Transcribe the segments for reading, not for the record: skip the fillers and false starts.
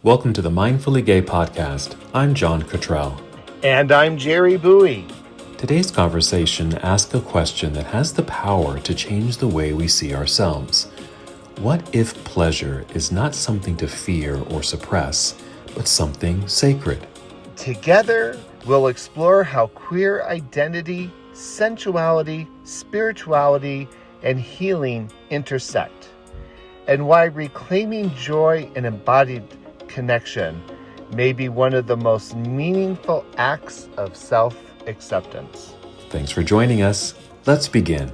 Welcome to the Mindfully Gay podcast. I'm John Cottrell. And I'm Jerry Bowie. Today's conversation asks a question that has the power to change the way we see ourselves. What if pleasure is not something to fear or suppress, but something sacred? Together, we'll explore how queer identity, sensuality, spirituality, and healing intersect, and why reclaiming joy and embodied connection may be one of the most meaningful acts of self-acceptance. Thanks for joining us. Let's begin.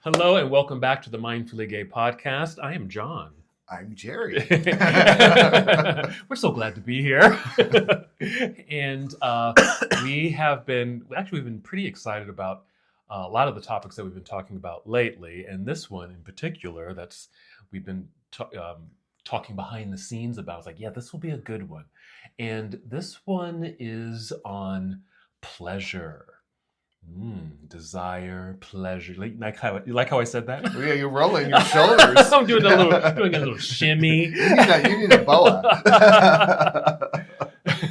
Hello and welcome back to the Mindfully Gay podcast. I am John. I'm Jerry. We're so glad to be here. And we've been pretty excited about a lot of the topics that we've been talking about lately. And this one in particular, we've been talking behind the scenes about. It's like, yeah, this will be a good one. And this one is on pleasure. Desire, pleasure. You like how I said that? Yeah, you're rolling your shoulders. I'm doing a little shimmy. You need a boa.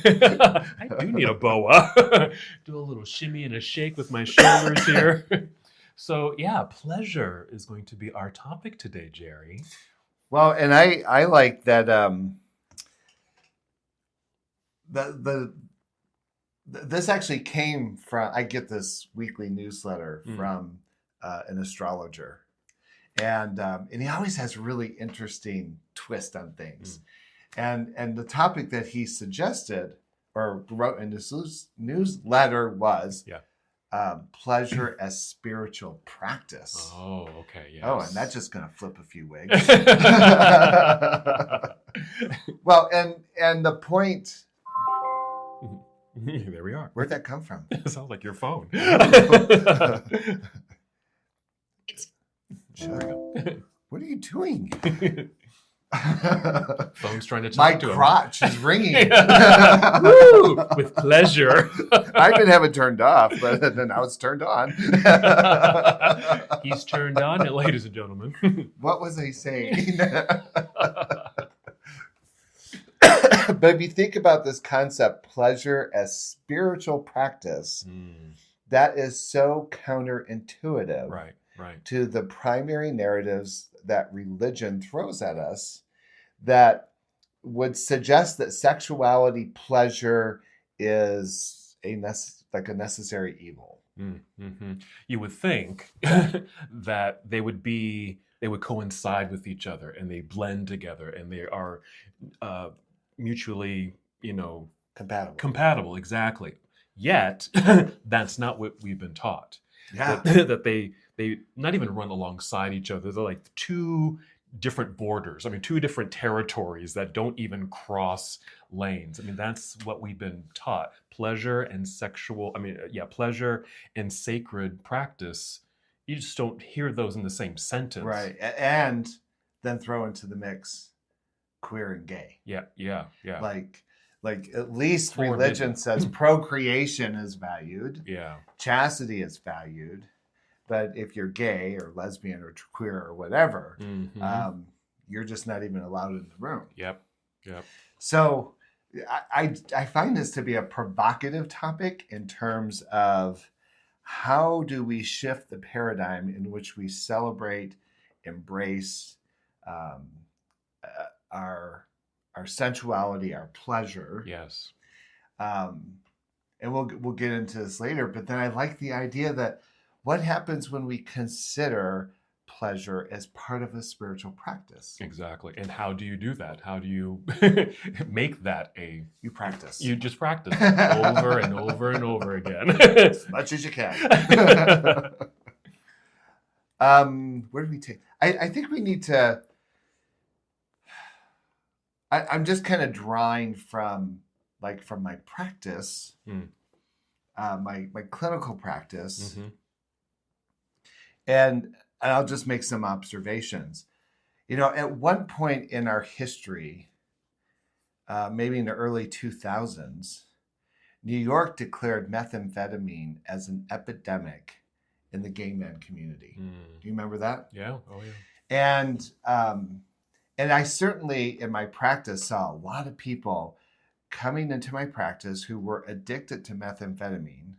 I do need a boa. Do a little shimmy and a shake with my shoulders here. So yeah, pleasure is going to be our topic today, Jerry. Well, and I like that this actually came from, I get this weekly newsletter from an astrologer. And he always has really interesting twist on things. And the topic that he suggested or wrote in this newsletter was pleasure as spiritual practice. Oh, okay. Yes. Oh, and that's just going to flip a few wigs. Well, and the point... There we are. Where'd that come from? It sounds like your phone. What are you doing? Phone's trying to talk My to him. crotch is ringing. Woo! With pleasure. I didn't have it turned off, but then now it's turned on. He's turned on, ladies and gentlemen. What was I saying? But if you think about this concept, pleasure as spiritual practice, that is so counterintuitive right. to the primary narratives that religion throws at us that would suggest that sexuality pleasure is a necessary evil. Mm-hmm. You would think that they would coincide with each other and they blend together and they are mutually, compatible. Exactly. Yet that's not what we've been taught. Yeah. That they not even run alongside each other. They're like two different borders. Two different territories that don't even cross lanes. That's what we've been taught. Pleasure and pleasure and sacred practice. You just don't hear those in the same sentence. Right. And then throw into the mix queer and gay. Yeah. Like at least religion says procreation is valued. Yeah. Chastity is valued. But if you're gay or lesbian or queer or whatever, you're just not even allowed in the room. Yep. So I find this to be a provocative topic in terms of how do we shift the paradigm in which we celebrate, embrace our sensuality, our pleasure. Yes. And we'll get into this later. But then I like the idea that what happens when we consider pleasure as part of a spiritual practice? Exactly. And how do you do that? How do you make that You practice. You just practice over and over and over again. As much as you can. Where do we take? I think we need to... I'm just kind of drawing from my practice, my clinical practice. And I'll just make some observations. At one point in our history, maybe in the early 2000s, New York declared methamphetamine as an epidemic in the gay men community. Do you remember that? Yeah. Oh, yeah. And And I certainly in my practice saw a lot of people coming into my practice who were addicted to methamphetamine,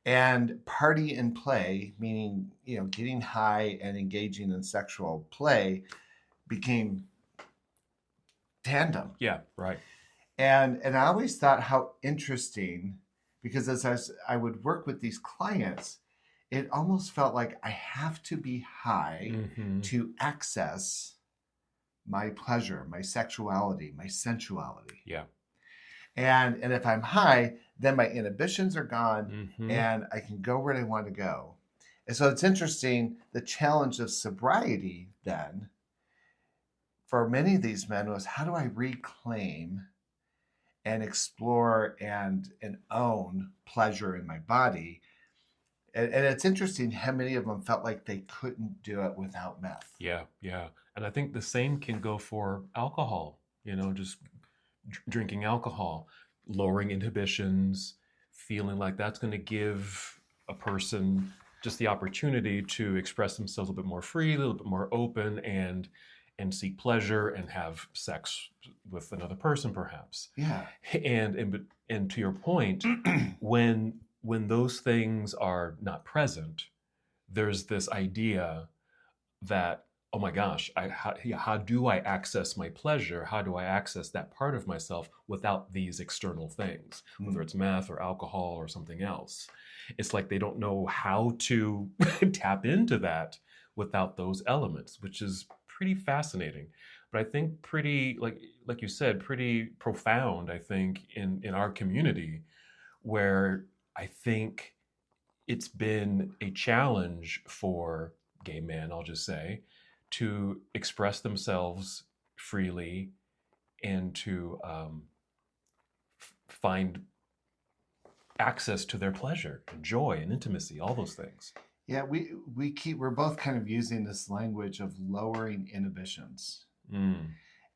and party and play, meaning, getting high and engaging in sexual play, became tandem. Yeah, right. And I always thought how interesting, because as I would work with these clients, it almost felt like I have to be high to access my pleasure, my sexuality, my sensuality. Yeah. And if I'm high, then my inhibitions are gone and I can go where I want to go. And so it's interesting, the challenge of sobriety then for many of these men was, how do I reclaim and explore and own pleasure in my body? And it's interesting how many of them felt like they couldn't do it without meth. Yeah, yeah. And I think the same can go for alcohol, just drinking alcohol, lowering inhibitions, feeling like that's going to give a person just the opportunity to express themselves a little bit more freely, a little bit more open, and seek pleasure and have sex with another person, perhaps. Yeah. And to your point, when those things are not present, there's this idea that, oh my gosh, how do I access my pleasure? How do I access that part of myself without these external things, whether it's meth or alcohol or something else? It's like they don't know how to tap into that without those elements, which is pretty fascinating. But I think pretty, like you said, pretty profound, I think, in our community, where I think it's been a challenge for gay men, I'll just say, to express themselves freely and to find access to their pleasure and joy and intimacy, all those things. Yeah, we're both kind of using this language of lowering inhibitions.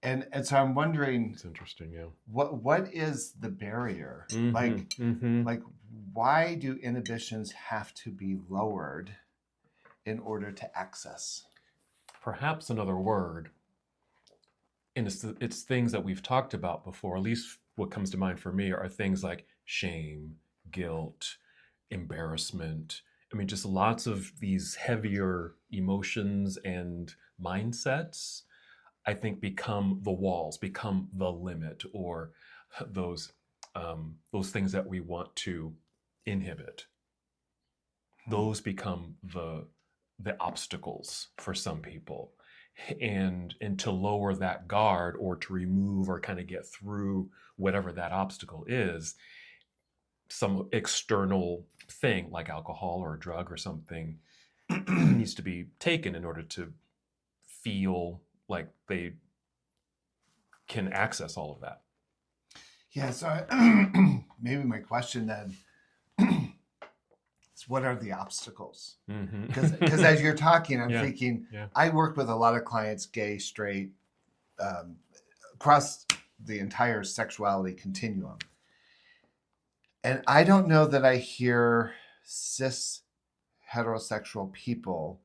And so I'm wondering, it's interesting, yeah. What is the barrier? Like why do inhibitions have to be lowered in order to access? Perhaps another word, and it's things that we've talked about before. At least what comes to mind for me are things like shame, guilt, embarrassment. I mean, just lots of these heavier emotions and mindsets, I think, become the walls, become the limit, or those things that we want to inhibit. Those become the obstacles for some people. And to lower that guard, or to remove or kind of get through whatever that obstacle is, some external thing like alcohol or a drug or something needs to be taken in order to feel like they can access all of that. Yeah, so maybe my question then is, what are the obstacles? Because as you're talking, I'm thinking, I work with a lot of clients, gay, straight, across the entire sexuality continuum. And I don't know that I hear cis heterosexual people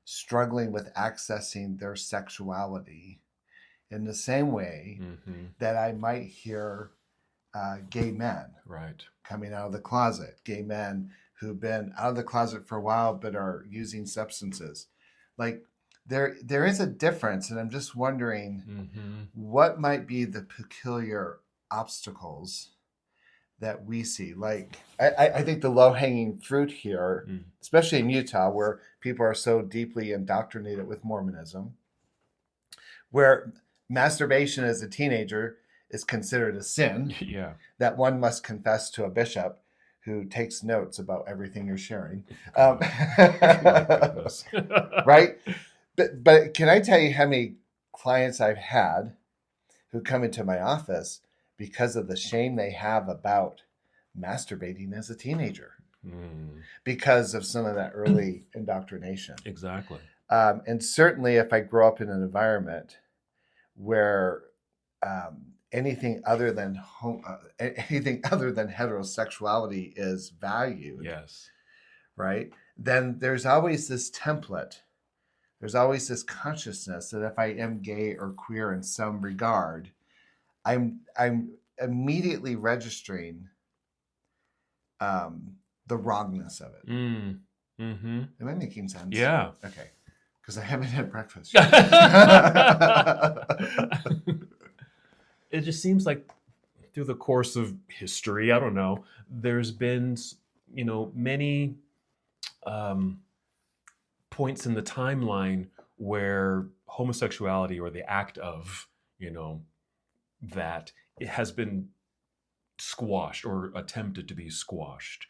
struggling with accessing their sexuality in the same way that I might hear gay men coming out of the closet, gay men who've been out of the closet for a while but are using substances. Like there is a difference, and I'm just wondering what might be the peculiar obstacles that we see. Like I think the low-hanging fruit here, especially in Utah, where people are so deeply indoctrinated with Mormonism, where masturbation as a teenager is considered a sin that one must confess to a bishop who takes notes about everything you're sharing. Right? But can I tell you how many clients I've had who come into my office because of the shame they have about masturbating as a teenager, because of some of that early indoctrination. Exactly. And certainly if I grow up in an environment where anything other than heterosexuality is valued, right? Then there's always this template. there's always this consciousness that if I am gay or queer in some regard, I'm immediately registering the wrongness of it. Mm-hmm. Am I making sense? Yeah. Okay. Because I haven't had breakfast. It just seems like through the course of history, I don't know, there's been, many points in the timeline where homosexuality or the act of, that it has been squashed or attempted to be squashed.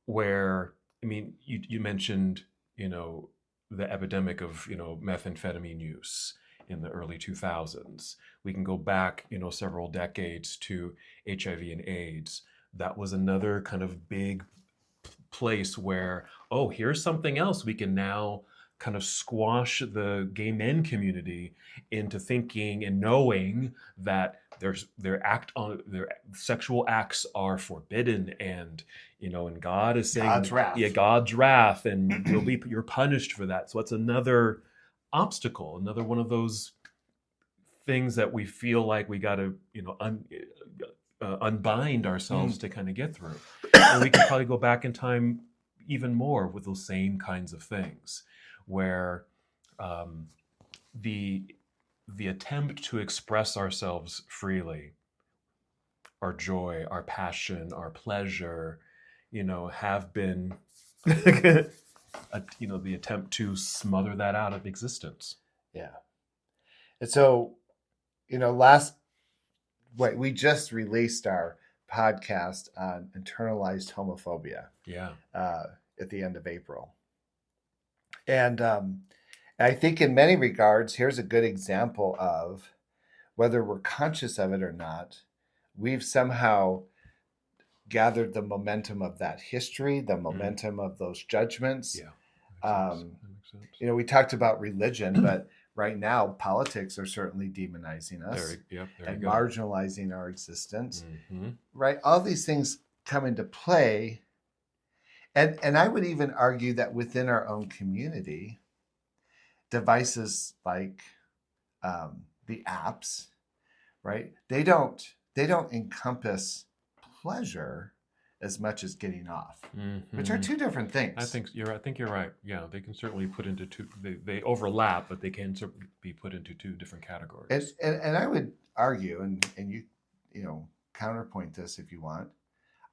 Where, I mean, you mentioned, the epidemic of, methamphetamine use in the early 2000s. We can go back, several decades to HIV and AIDS. That was another kind of big place where, oh, here's something else we can now kind of squash the gay men community into thinking and knowing that their sexual acts are forbidden, and and God is saying God's wrath. Yeah, God's wrath, and you're punished for that. So it's another obstacle, another one of those things that we feel like we got to unbind ourselves to kind of get through. And we can probably go back in time even more with those same kinds of things, where the attempt to express ourselves freely, our joy, our passion, our pleasure, have been the attempt to smother that out of existence. Yeah. And so, we just released our podcast on internalized homophobia. Yeah. At the end of April. And I think in many regards, here's a good example of whether we're conscious of it or not, we've somehow gathered the momentum of that history, the momentum of those judgments. Yeah. That makes sense. We talked about religion, but right now politics are certainly demonizing us and marginalizing our existence. Mm-hmm. Right? All these things come into play. And I would even argue that within our own community, devices like the apps, right? They don't encompass pleasure as much as getting off, which are two different things. I think you're right. Yeah, they can certainly put into two. They overlap, but they can certainly be put into two different categories. And I would argue, and you counterpoint this if you want.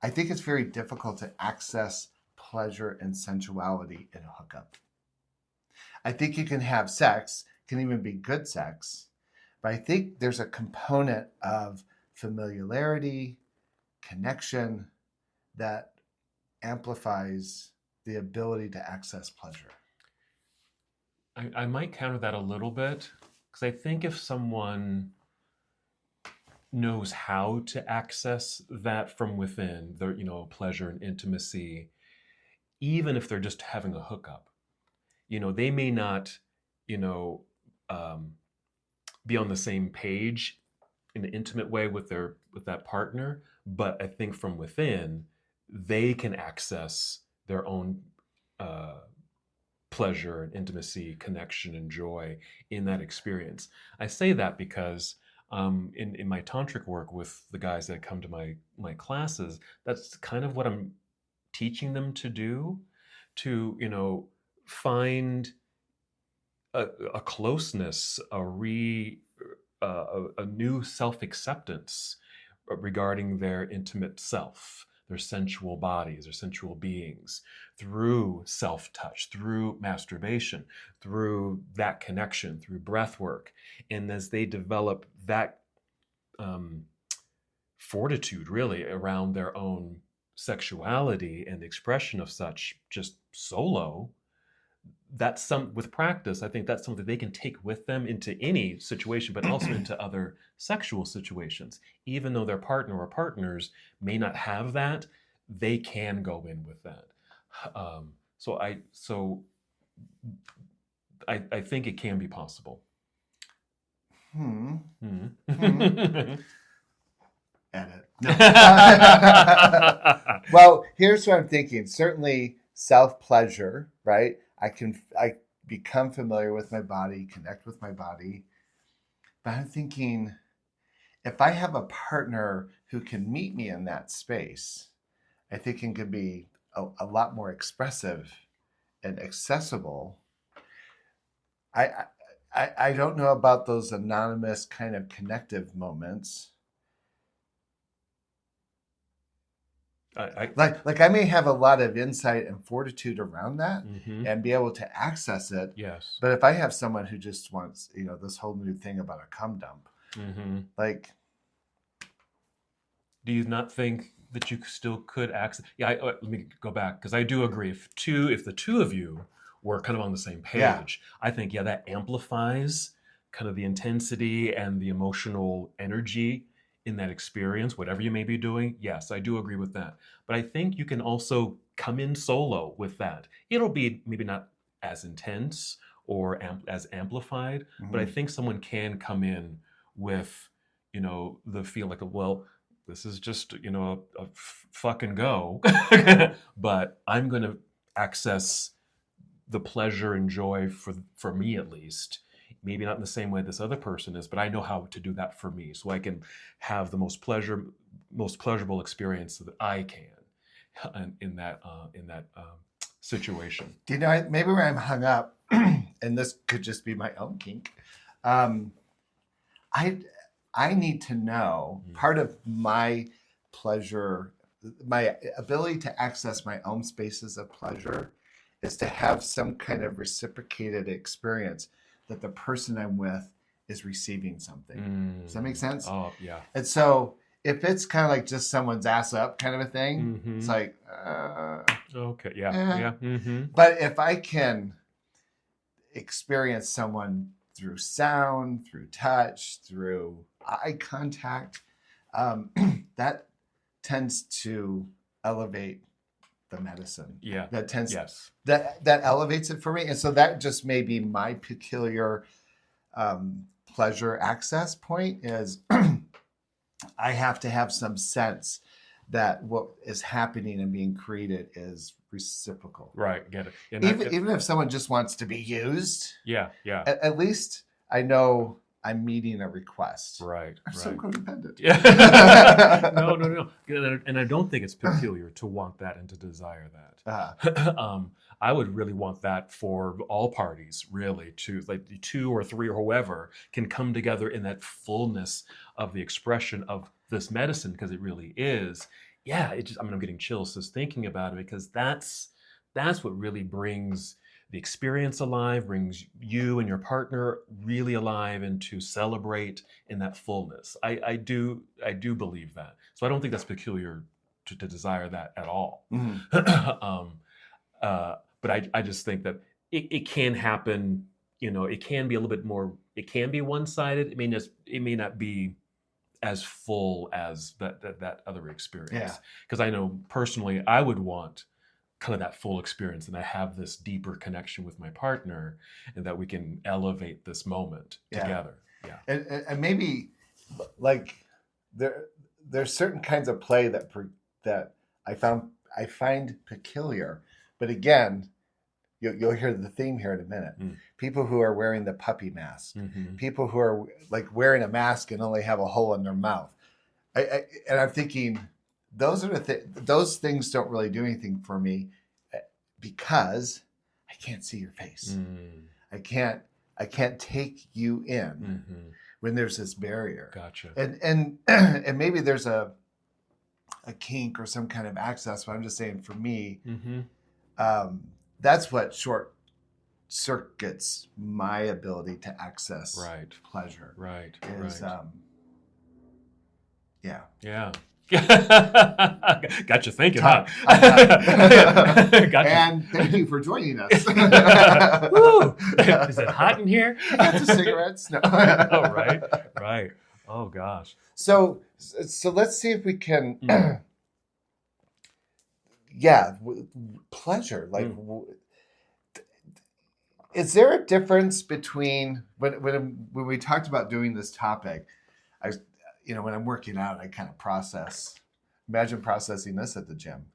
I think it's very difficult to access pleasure and sensuality in a hookup. I think you can have sex, can even be good sex, but I think there's a component of familiarity, connection that amplifies the ability to access pleasure. I might counter that a little bit, because I think if someone knows how to access that from within, their pleasure and intimacy, even if they're just having a hookup, they may not be on the same page in an intimate way with that partner, but I think from within they can access their own pleasure and intimacy, connection and joy in that experience. I say that because in my tantric work with the guys that come to my classes, that's kind of what I'm teaching them to do, to find a closeness, a new self-acceptance regarding their intimate self, their sensual bodies, their sensual beings, through self-touch, through masturbation, through that connection, through breath work. And as they develop that fortitude really around their own sexuality and the expression of such just solo, that's with practice, I think that's something they can take with them into any situation, but also into other sexual situations. Even though their partner or partners may not have that, they can go in with that. So I think it can be possible. Edit. No. Well, here's what I'm thinking. Certainly self-pleasure, right? become familiar with my body, connect with my body. But I'm thinking, if I have a partner who can meet me in that space, I think it can be a lot more expressive and accessible. I don't know about those anonymous kind of connective moments. Like I may have a lot of insight and fortitude around that and be able to access it. Yes. But if I have someone who just wants, this whole new thing about a cum dump, like, do you not think that you still could access? Yeah, let me go back, because I do agree. If the two of you were kind of on the same page, I think that amplifies kind of the intensity and the emotional energy in that experience, whatever you may be doing. Yes, I do agree with that. But I think you can also come in solo with that. It'll be maybe not as intense or as amplified, but I think someone can come in with, the feel like, well, this is just, a fucking go, but I'm going to access the pleasure and joy for me, at least. Maybe not in the same way this other person is, but I know how to do that for me, so I can have the most pleasurable experience that I can in that situation. Do you know, maybe where I'm hung up, and this could just be my own kink, I need to know, part of my pleasure, my ability to access my own spaces of pleasure, is to have some kind of reciprocated experience that the person I'm with is receiving something. Does that make sense? Oh, yeah. And so if it's kind of like just someone's ass up kind of a thing, it's like, okay, yeah. But if I can experience someone through sound, through touch, through eye contact, that tends to elevate the medicine. Yeah. That tends that elevates it for me. And so that just may be my peculiar pleasure access point is I have to have some sense that what is happening and being created is reciprocal. Right, get it. Even if someone just wants to be used. Yeah. At least I know I'm meeting a request. Right. I'm so codependent. Yeah. No. And I don't think it's peculiar to want that and to desire that. I would really want that for all parties, really, to like two or three or whoever can come together in that fullness of the expression of this medicine, because it really is. Yeah, I'm getting chills just thinking about it, because that's what really brings the experience alive, brings you and your partner really alive, and to celebrate in that fullness. I do believe that. So I don't think that's peculiar to desire that at all. But I just think that it can happen. It can be a little bit more. It can be one-sided. It may not be as full as that other experience. Yeah. Because I know personally, I would want kind of that full experience, and I have this deeper connection with my partner, and that we can elevate this moment together. Yeah. And maybe like there's certain kinds of play that I find peculiar, but again, you'll hear the theme here in a minute. People who are wearing the puppy mask, people who are like wearing a mask and only have a hole in their mouth. And I'm thinking, those things don't really do anything for me, because I can't see your face. I can't take you in when there's this barrier. Gotcha. And maybe there's a kink or some kind of access, but I'm just saying, for me, that's what short circuits my ability to access pleasure. Right. Yeah. Got you thinking, huh? Gotcha. And thank you for joining us. Woo! Is it hot in here? You got the cigarettes? No. Oh, right. Oh, gosh. So let's see if we can. Pleasure. Like, is there a difference between when we talked about doing this topic? When I'm working out, I kind of imagine processing this at the gym.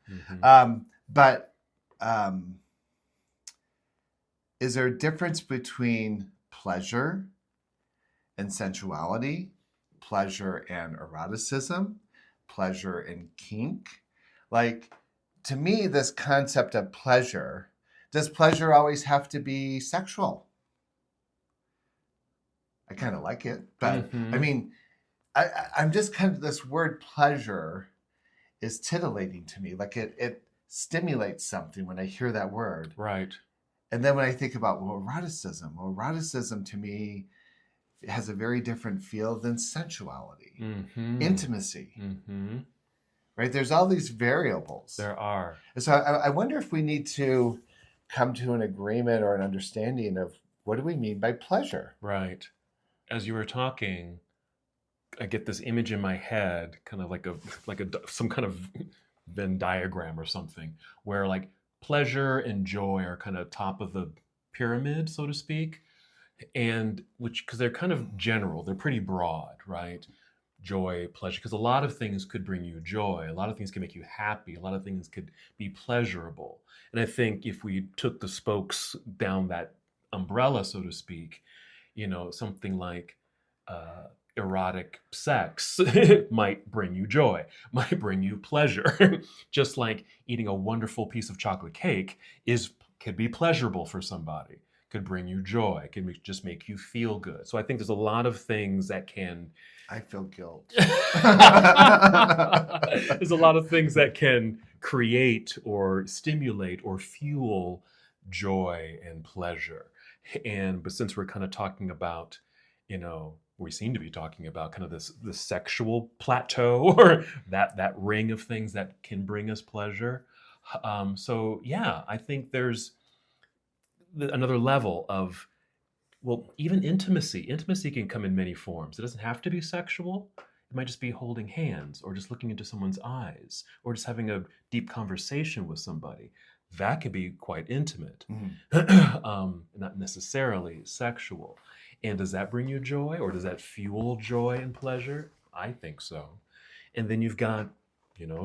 is there a difference between pleasure and sensuality, pleasure and eroticism, pleasure and kink? Like, to me, this concept of pleasure, does pleasure always have to be sexual? I kind of like it, but I mean, I'm just kind of, this word pleasure is titillating to me. Like it stimulates something when I hear that word. Right. And then when I think about, eroticism to me has a very different feel than sensuality, intimacy, right? There's all these variables. There are. And so I wonder if we need to come to an agreement or an understanding of what do we mean by pleasure? Right. As you were talking, I get this image in my head, kind of like some kind of Venn diagram or something, where like pleasure and joy are kind of top of the pyramid, so to speak, and because they're kind of general, they're pretty broad, right? Joy, pleasure, because a lot of things could bring you joy, a lot of things can make you happy, a lot of things could be pleasurable. And I think if we took the spokes down that umbrella, so to speak, something like erotic sex might bring you joy, might bring you pleasure. Just like eating a wonderful piece of chocolate cake could be pleasurable for somebody, could bring you joy, can just make you feel good. So I think there's a lot of things that can. I feel guilt. There's a lot of things that can create or stimulate or fuel joy and pleasure. But since we're kind of talking about, we seem to be talking about kind of this sexual plateau or that ring of things that can bring us pleasure. So yeah, I think there's another level of, even intimacy. Intimacy can come in many forms. It doesn't have to be sexual. It might just be holding hands or just looking into someone's eyes or just having a deep conversation with somebody. That can be quite intimate, not necessarily sexual. And does that bring you joy, or does that fuel joy and pleasure? I think so. And then you've got,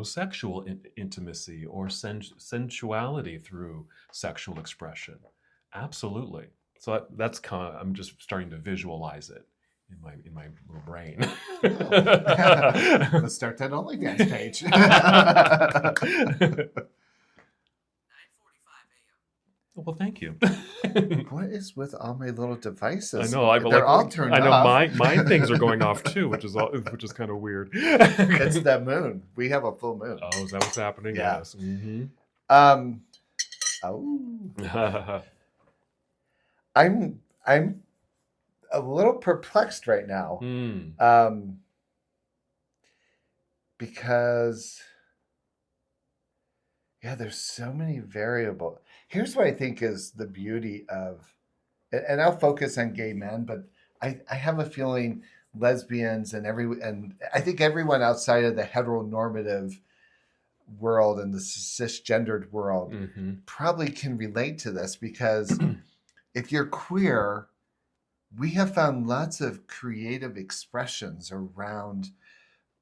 sexual intimacy or sensuality through sexual expression. Absolutely. So that's kind of, I'm just starting to visualize it in my little brain. Let's start that OnlyFans page. 9:45 a.m. Well, thank you. What is with all my little devices? I know. They're all turned off. I know my things are going off too, which is kind of weird. It's the moon. We have a full moon. Oh, is that what's happening? Yeah. Yes. Mm-hmm. I'm a little perplexed right now. Because there's so many variables. Here's what I think is the beauty of, and I'll focus on gay men, but I have a feeling lesbians and I think everyone outside of the heteronormative world and the cisgendered world probably can relate to this, because if you're queer, we have found lots of creative expressions around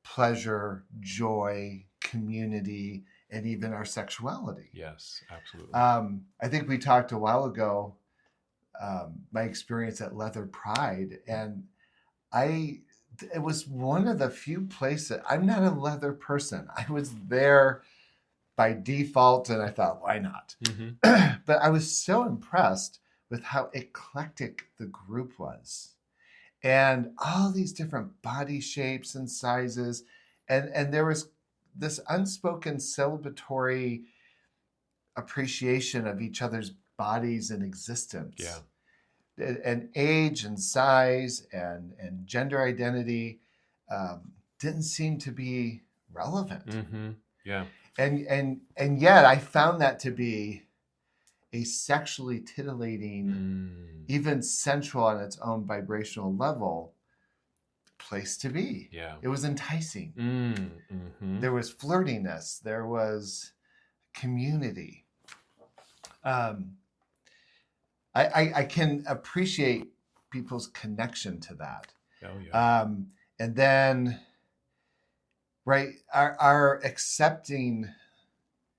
pleasure, joy, community, and even our sexuality. Yes, absolutely. I think we talked a while ago, my experience at Leather Pride, and it was one of the few places, I'm not a leather person. I was there by default, and I thought, why not? But I was so impressed with how eclectic the group was, and all these different body shapes and sizes, and there was this unspoken celebratory appreciation of each other's bodies and existence. Yeah. And age and size and gender identity didn't seem to be relevant. Yeah. And yet I found that to be a sexually titillating, even sensual on its own vibrational level, place to be. Yeah. It was enticing. There was flirtiness. There was community. I can appreciate people's connection to that. Oh, yeah. And then, right, our accepting,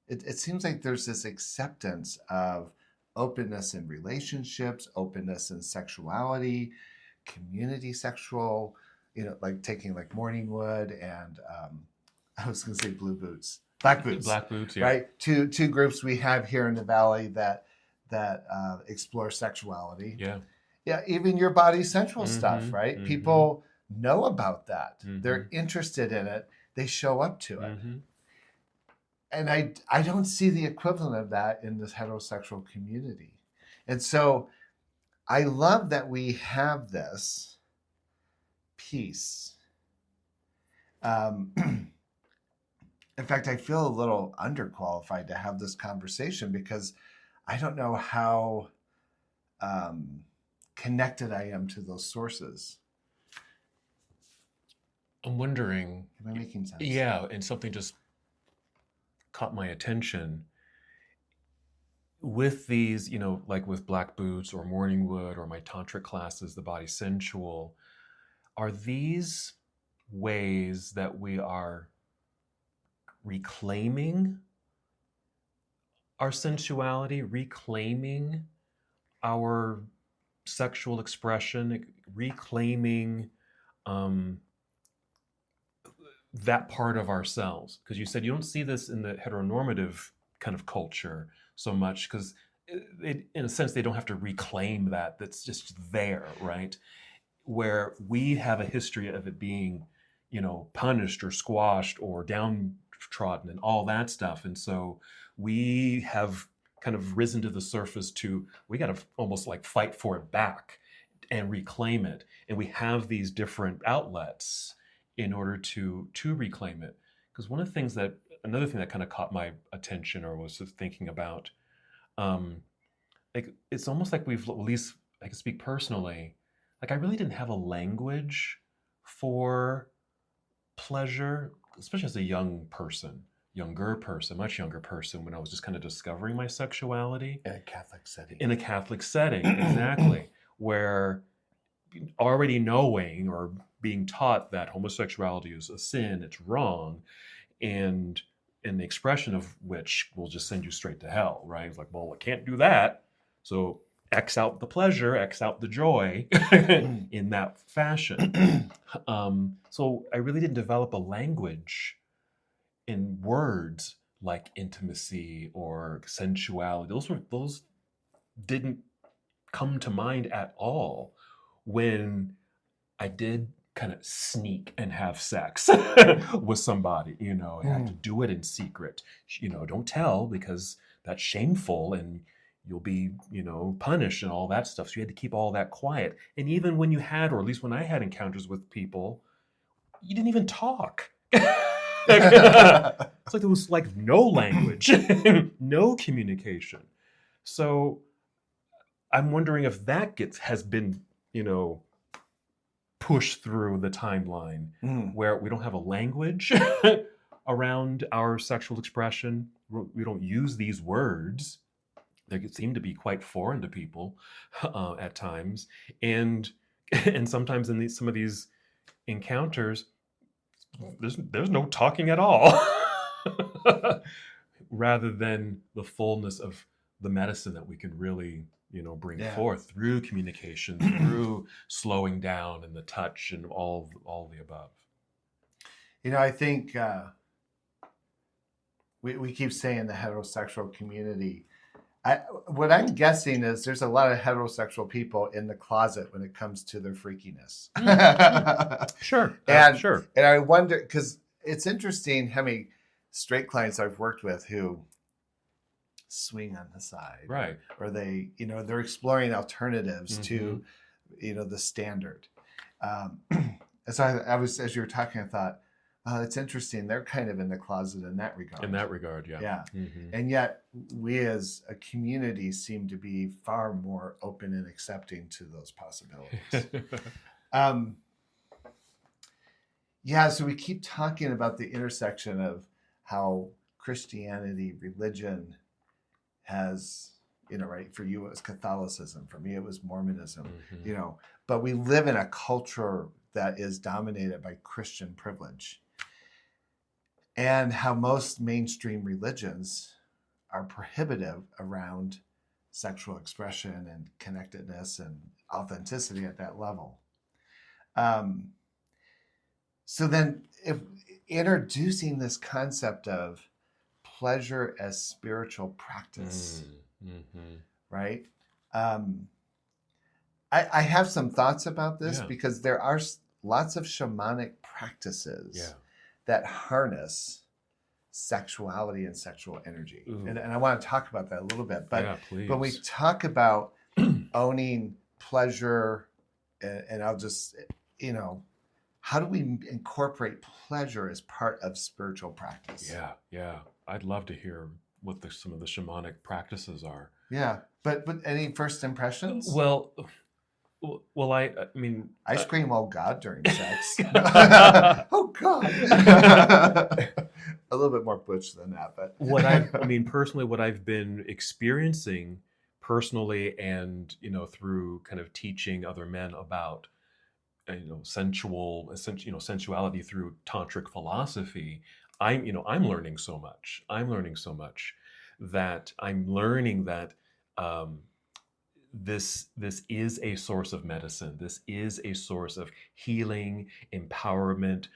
it seems like there's this acceptance of openness in relationships, openness in sexuality, community sexual, like taking like Morningwood and I was going to say Black Boots, Black Boots, yeah. right? Two groups we have here in the Valley that explore sexuality. Yeah. Yeah, even your body sensual stuff, right? People know about that. They're interested in it. They show up to it. And I don't see the equivalent of that in this heterosexual community. And so I love that we have this piece. In fact, I feel a little underqualified to have this conversation because I don't know how connected I am to those sources. I'm wondering. Am I making sense? Yeah, and something just caught my attention. With these, like with Black Boots or Morningwood or my tantric classes, The Body Sensual, are these ways that we are reclaiming our sensuality, reclaiming our sexual expression, reclaiming that part of ourselves? Because you said you don't see this in the heteronormative kind of culture so much, because in a sense they don't have to reclaim that. That's just there, right? Where we have a history of it being, punished or squashed or downtrodden and all that stuff. And so we have kind of risen to the surface we got to almost like fight for it back and reclaim it. And we have these different outlets in order to reclaim it. Because another thing that kind of caught my attention or was thinking about, like it's almost like we've, at least I can speak personally, like I really didn't have a language for pleasure, especially as a younger person, much younger person, when I was just kind of discovering my sexuality. In a Catholic setting, exactly, where already knowing or being taught that homosexuality is a sin, it's wrong, and the expression of which will just send you straight to hell, right? It's like, well, I can't do that, so X out the pleasure, X out the joy in that fashion. So I really didn't develop a language in words like intimacy or sensuality. Those didn't come to mind at all when I did kind of sneak and have sex with somebody. I had to do it in secret. Don't tell, because that's shameful and you'll be, punished and all that stuff. So you had to keep all that quiet. And even when you had, or at least when I had encounters with people, you didn't even talk. It's like there was like no language, no communication. So I'm wondering if that has been, pushed through the timeline where we don't have a language around our sexual expression. We don't use these words. They seem to be quite foreign to people at times, and sometimes in some of these encounters, there's no talking at all, rather than the fullness of the medicine that we can really bring forth through communication, through slowing down and the touch and all the above. I think we keep saying the heterosexual community. What I'm guessing is there's a lot of heterosexual people in the closet when it comes to their freakiness. Sure. And I wonder, because it's interesting how many straight clients I've worked with who swing on the side, right? Or they, they're exploring alternatives to, the standard. And so I was, as you were talking, I thought, oh, it's interesting. They're kind of in the closet in that regard. Yeah. Yeah. And yet we as a community seem to be far more open and accepting to those possibilities. So we keep talking about the intersection of how Christianity, religion has, right, for you it was Catholicism, for me it was Mormonism, but we live in a culture that is dominated by Christian privilege, and how most mainstream religions are prohibitive around sexual expression and connectedness and authenticity at that level. So then if introducing this concept of pleasure as spiritual practice, right? I have some thoughts about this because there are lots of shamanic practices that harness sexuality and sexual energy. And I want to talk about that a little bit. But when we talk about owning pleasure, and I'll just, how do we incorporate pleasure as part of spiritual practice? Yeah. I'd love to hear what some of the shamanic practices are. Yeah, but any first impressions? Well, I mean, I scream, "Oh God!" during sex. Oh God! A little bit more butch than that, but personally, what I've been experiencing personally, and through kind of teaching other men about sensuality through tantric philosophy, I'm learning so much. I'm learning so much that I'm learning that this is a source of medicine. This is a source of healing, empowerment.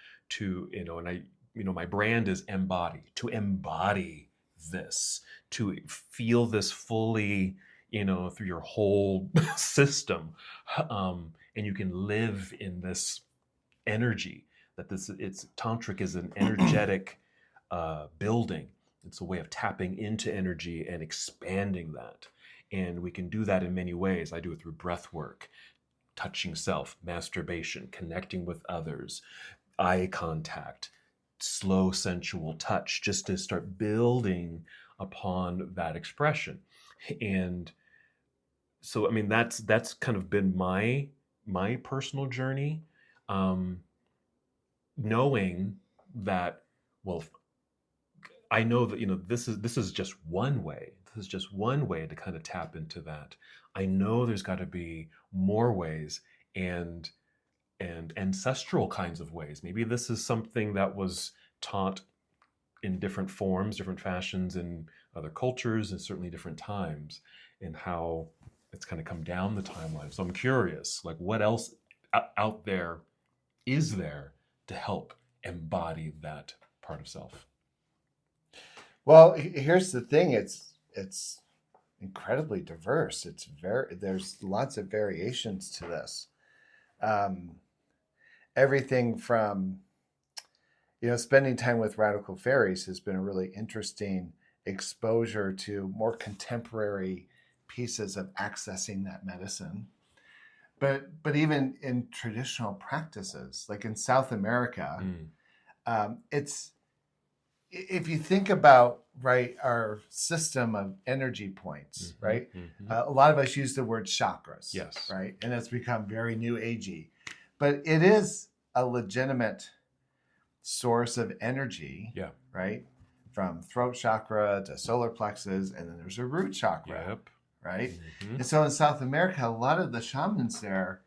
My brand is embody. To embody this, to feel this fully, through your whole system, and you can live in this energy. Tantric is an energetic building. It's a way of tapping into energy and expanding that. And we can do that in many ways. I do it through breath work, touching self, masturbation, connecting with others, eye contact, slow sensual touch, just to start building upon that expression. And so, that's kind of been my personal journey, knowing that, I know that, this is just one way. This is just one way to kind of tap into that. I know there's got to be more ways and ancestral kinds of ways. Maybe this is something that was taught in different forms, different fashions in other cultures, and certainly different times, and how it's kind of come down the timeline. So I'm curious, like, what else out there is there to help embody that part of self? Well, here's the thing. It's incredibly diverse. There's lots of variations to this. Everything from, spending time with radical fairies has been a really interesting exposure to more contemporary pieces of accessing that medicine. But even in traditional practices, like in South America, it's, if you think about, right, our system of energy points, right? A lot of us use the word chakras, yes, right? And it's become very new agey, but it is a legitimate source of energy, right? From throat chakra to solar plexus, and then there's a root chakra, right? And so in South America, a lot of the shamans there,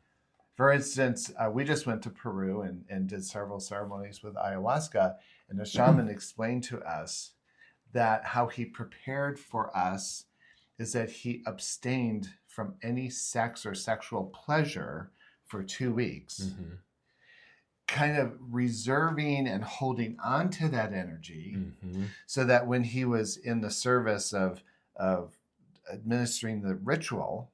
for instance, we just went to Peru and did several ceremonies with ayahuasca, and the shaman explained to us that how he prepared for us is that he abstained from any sex or sexual pleasure for 2 weeks, kind of reserving and holding on to that energy, so that when he was in the service of administering the ritual,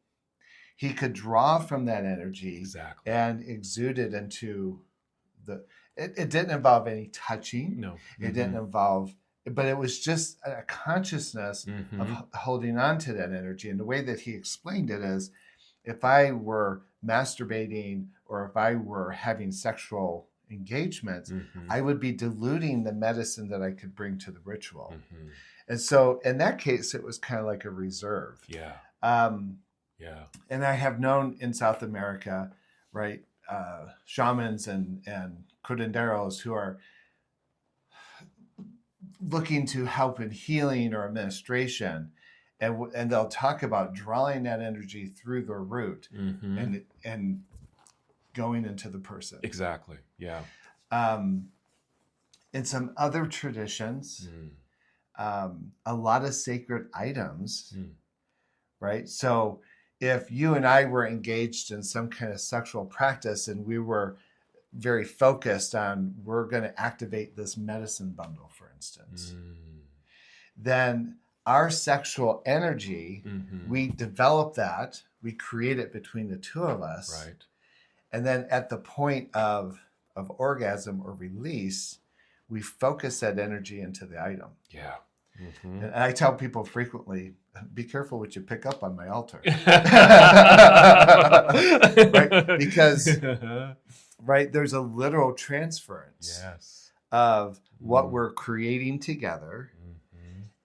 he could draw from that energy and exude it into it didn't involve any touching. No. It didn't involve, but it was just a consciousness of holding on to that energy. And the way that he explained it is, if I were masturbating or if I were having sexual engagements, I would be diluting the medicine that I could bring to the ritual. And so in that case, it was kind of like a reserve. And I have known in South America, right, shamans and curanderos who are looking to help in healing or administration, and they'll talk about drawing that energy through their root and going into the person. Exactly. Yeah. In some other traditions, a lot of sacred items right? So if you and I were engaged in some kind of sexual practice and we were very focused on we're going to activate this medicine bundle, for instance, then our sexual energy, we develop that, we create it between the two of us. Right. And then at the point of orgasm or release, we focus that energy into the item. Yeah. And I tell people frequently, be careful what you pick up on my altar. Right? Because right, there's a literal transference of what we're creating together.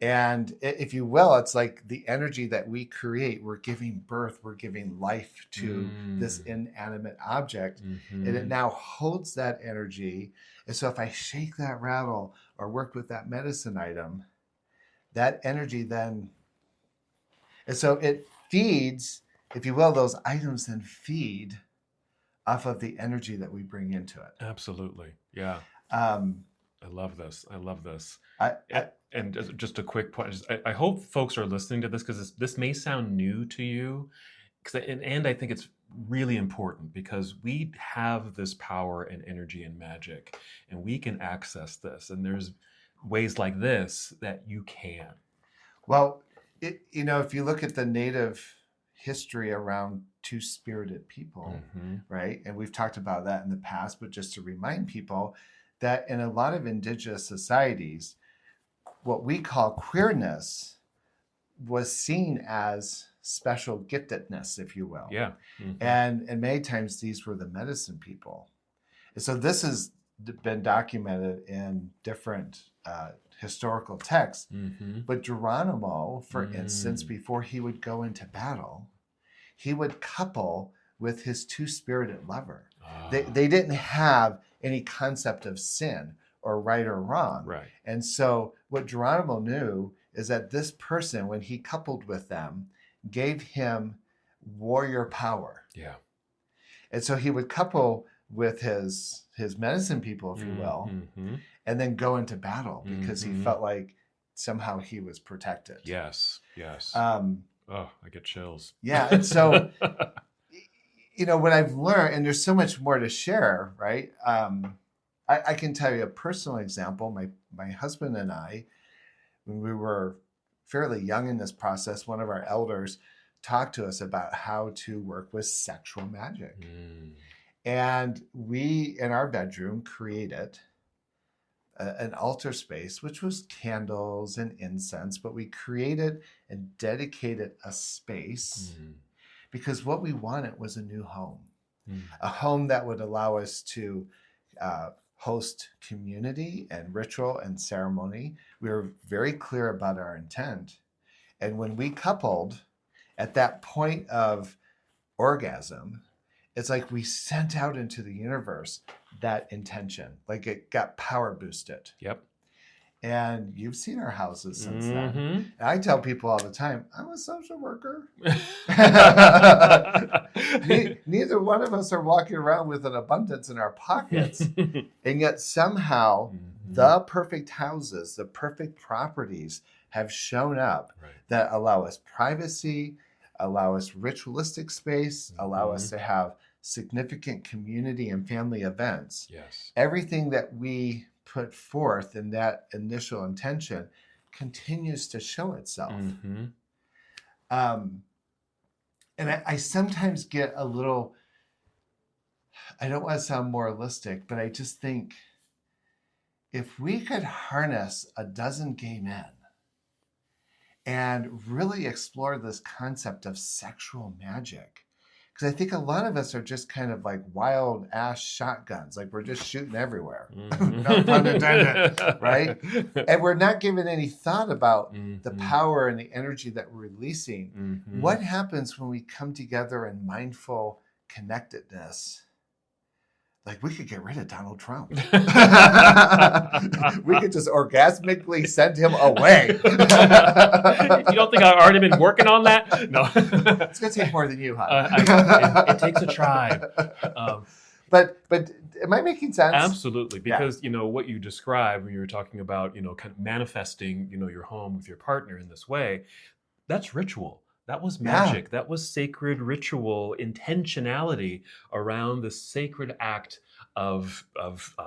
And if you will, it's like the energy that we create, we're giving birth, we're giving life to this inanimate object. And it now holds that energy. And so if I shake that rattle or work with that medicine item, that energy then, and so it feeds, if you will, those items then feed off of the energy that we bring into it. Absolutely. Yeah. I love this. I love this. And just a quick point. I hope folks are listening to this because this may sound new to you. And I think it's really important because we have this power and energy and magic, and we can access this. And there's ways like this that you can. Well, if you look at the native history around two-spirited people, right? And we've talked about that in the past, but just to remind people that in a lot of indigenous societies, what we call queerness was seen as special giftedness, if you will. Yeah. And many times these were the medicine people. And so this has been documented in different historical texts. But Geronimo, for instance, before he would go into battle, he would couple with his two-spirited lover. They didn't have any concept of sin or right or wrong. Right. And so what Geronimo knew is that this person, when he coupled with them, gave him warrior power. Yeah. And so he would couple with his medicine people, if you will, and then go into battle because he felt like somehow he was protected. Yes. I get chills. Yeah. And so, what I've learned, and there's so much more to share, right? I can tell you a personal example. My husband and I, when we were fairly young in this process, one of our elders talked to us about how to work with sexual magic. And we, in our bedroom, created an altar space, which was candles and incense, but we created and dedicated a space because what we wanted was a new home, a home that would allow us to host community and ritual and ceremony. We were very clear about our intent. And when we coupled at that point of orgasm, it's like we sent out into the universe that intention, like it got power boosted. Yep. And you've seen our houses since then. And I tell people all the time, I'm a social worker. Neither one of us are walking around with an abundance in our pockets. And yet somehow the perfect houses, the perfect properties have shown up that allow us privacy, allow us ritualistic space, allow us to have significant community and family events. Yes. Everything that we put forth in that initial intention continues to show itself. And I sometimes get a little, I don't want to sound moralistic, but I just think if we could harness a dozen gay men and really explore this concept of sexual magic, because I think a lot of us are just kind of like wild ass shotguns, like we're just shooting everywhere, no pun intended, right? And we're not giving any thought about the power and the energy that we're releasing. What happens when we come together in mindful connectedness? Like we could get rid of Donald Trump. We could just orgasmically send him away. You don't think I've already been working on that? No. It's going to take more than you, hon. It takes a tribe. But am I making sense? Absolutely. Because, what you described when you were talking about, kind of manifesting, your home with your partner in this way, that's ritual. That was Yeah. magic. That was sacred ritual intentionality around the sacred act of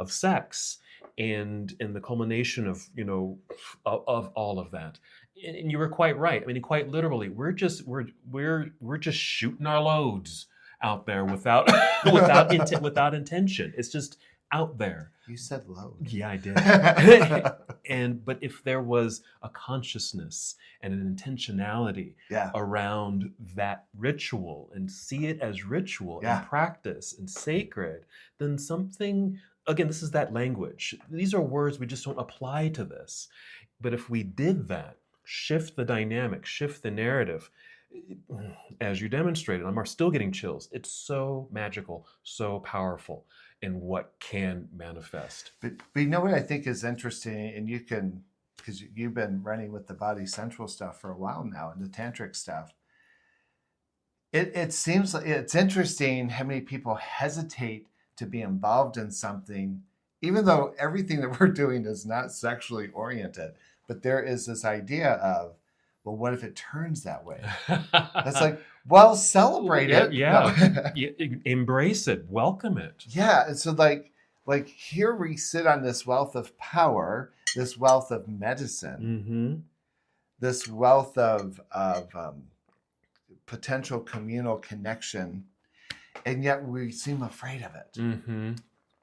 sex, and the culmination of, of all of that. And you were quite right. I mean, quite literally, we're just shooting our loads out there without without intention. It's just out there. You said load. Yeah, I did. But if there was a consciousness and an intentionality Yeah. around that ritual, and see it as ritual Yeah. and practice and sacred, then something, again, this is that language. These are words we just don't apply to this. But if we did that, shift the dynamic, shift the narrative, as you demonstrated, I'm still getting chills. It's so magical, so powerful in what can manifest. But you know what I think is interesting, and you can, because you've been running with the body central stuff for a while now, and the tantric stuff. It seems like it's interesting how many people hesitate to be involved in something, even though everything that we're doing is not sexually oriented. But there is this idea of, well, what if it turns that way? That's like, well, celebrate it. Yeah. Embrace it. Welcome it. Yeah. And so like here we sit on this wealth of power, this wealth of medicine, this wealth of potential communal connection, and yet we seem afraid of it.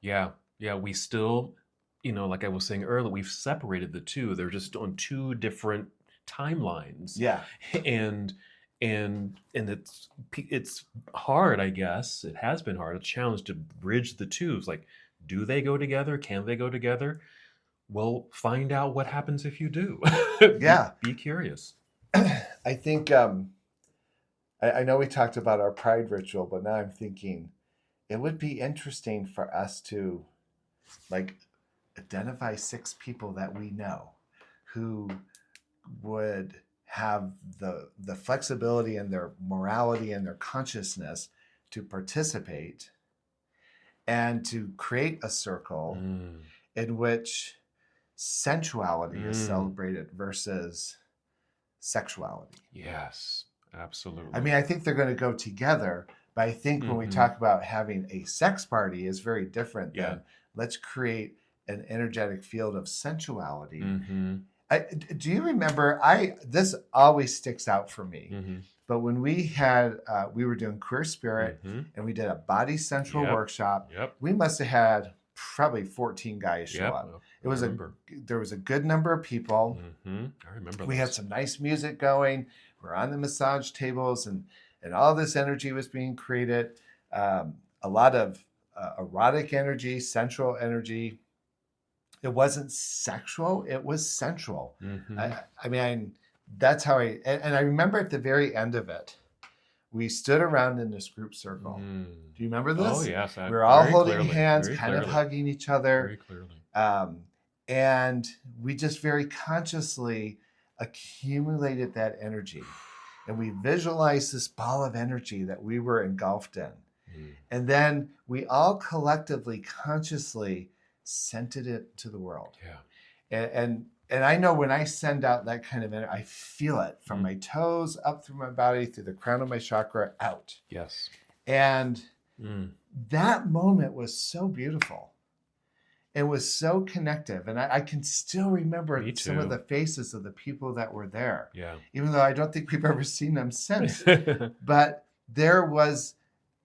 Yeah. We still, like I was saying earlier, we've separated the two. They're just on two different timelines. Yeah. And it's hard, I guess. It has been hard, a challenge to bridge the two. It's like, do they go together? Can they go together? Well, find out what happens if you do. Yeah. Be curious. I think I know we talked about our pride ritual, but now I'm thinking it would be interesting for us to like identify 6 people that we know who would have the flexibility and their morality and their consciousness to participate and to create a circle in which sensuality is celebrated versus sexuality. Yes, absolutely. I mean, I think they're going to go together, but I think when we talk about having a sex party is very different than let's create an energetic field of sensuality. Do you remember, this always sticks out for me, but when we were doing Queer Spirit and we did a Body Central workshop, we must have had probably 14 guys show up. There was a good number of people. I remember we had some nice music going. We're on the massage tables and all this energy was being created. A lot of erotic energy, sensual energy. It wasn't sexual, it was sensual. I mean, that's how and I remember at the very end of it, we stood around in this group circle. Do you remember this? Oh, yes. We were all holding hands, kind of hugging each other. Very clearly. And we just very consciously accumulated that energy. And we visualized this ball of energy that we were engulfed in. And then we all collectively, consciously sent it to the world. And I know when I send out that kind of energy, I feel it from my toes up through my body, through the crown of my chakra, out. Yes. And that moment was so beautiful. It was so connective. And I can still remember some of the faces of the people that were there. Yeah. Even though I don't think we've ever seen them since. But there was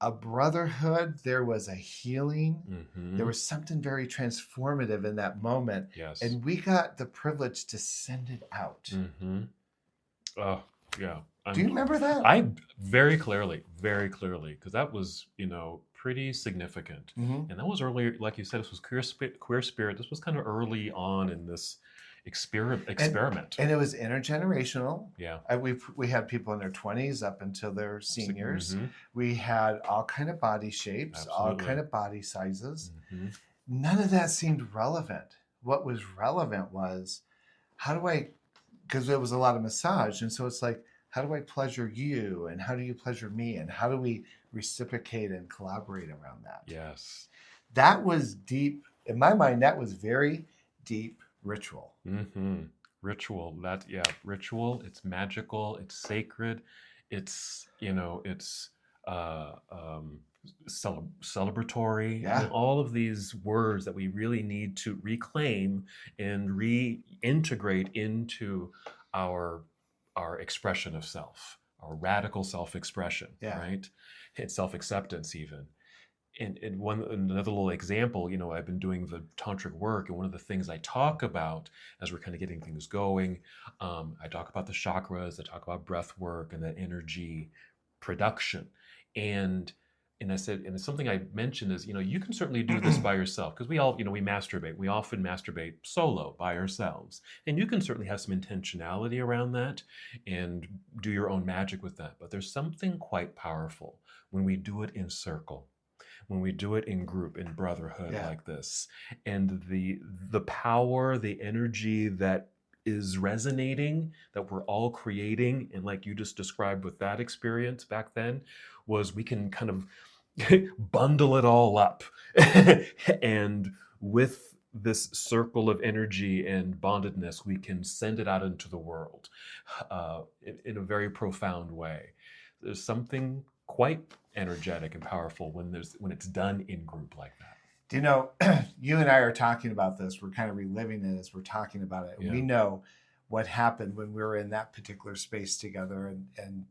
a brotherhood, there was a healing, there was something very transformative in that moment. Yes. And we got the privilege to send it out. Oh, yeah. Do you remember that? I very clearly, because that was, pretty significant. And that was early, like you said, this was Queer Spirit. This was kind of early on in this experiment. And it was intergenerational. Yeah. We had people in their 20s up until their seniors. We had all kind of body shapes, all kind of body sizes. None of that seemed relevant. What was relevant was, because it was a lot of massage. And so it's like, how do I pleasure you? And how do you pleasure me? And how do we reciprocate and collaborate around that? Yes. That was deep. In my mind, that was very deep ritual. Ritual. Ritual. It's magical. It's sacred. It's, you know, it's uh, um, celebratory. Yeah. All of these words that we really need to reclaim and reintegrate into our our expression of self, our radical self-expression, Yeah. right? And self-acceptance even. And one another little example, you know, I've been doing the tantric work, and one of the things I talk about as we're kind of getting things going, I talk about the chakras, I talk about breath work and that energy production, and I said, and it's something I mentioned is, you know, you can certainly do this by yourself because we all, you know, we masturbate. We often masturbate solo by ourselves, and you can certainly have some intentionality around that and do your own magic with that. But there's something quite powerful when we do it in circle, when we do it in group, in brotherhood, Yeah. like this, and the power, the energy that is resonating, that we're all creating, and like you just described with that experience back then, was we can kind of bundle it all up and with this circle of energy and bondedness, we can send it out into the world in a very profound way. There's something quite energetic and powerful when it's done in group like that. Do you know, you and I are talking about this. We're kind of reliving it as we're talking about it. Yeah. We know what happened when we were in that particular space together. And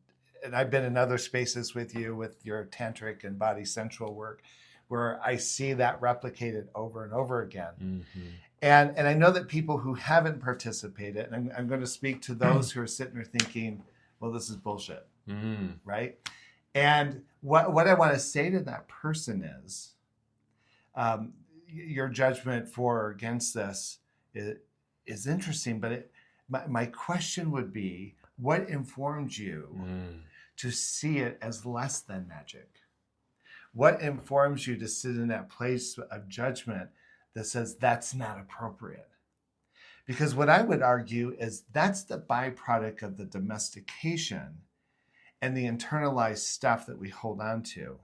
I've been in other spaces with you with your tantric and body sensual work where I see that replicated over and over again. Mm-hmm. And I know that people who haven't participated, and I'm going to speak to those who are sitting there thinking, well, this is bullshit, right? And what I want to say to that person is, your judgment for or against this is interesting, but my question would be, what informed you to see it as less than magic? What informs you to sit in that place of judgment that says that's not appropriate? Because what I would argue is that's the byproduct of the domestication and the internalized stuff that we hold on to.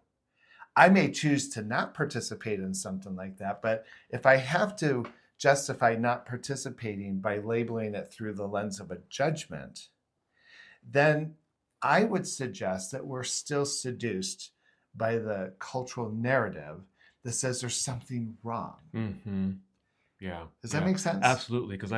I may choose to not participate in something like that, but if I have to justify not participating by labeling it through the lens of a judgment, then I would suggest that we're still seduced by the cultural narrative that says there's something wrong. Mm-hmm. Yeah. Does that make sense? Absolutely, because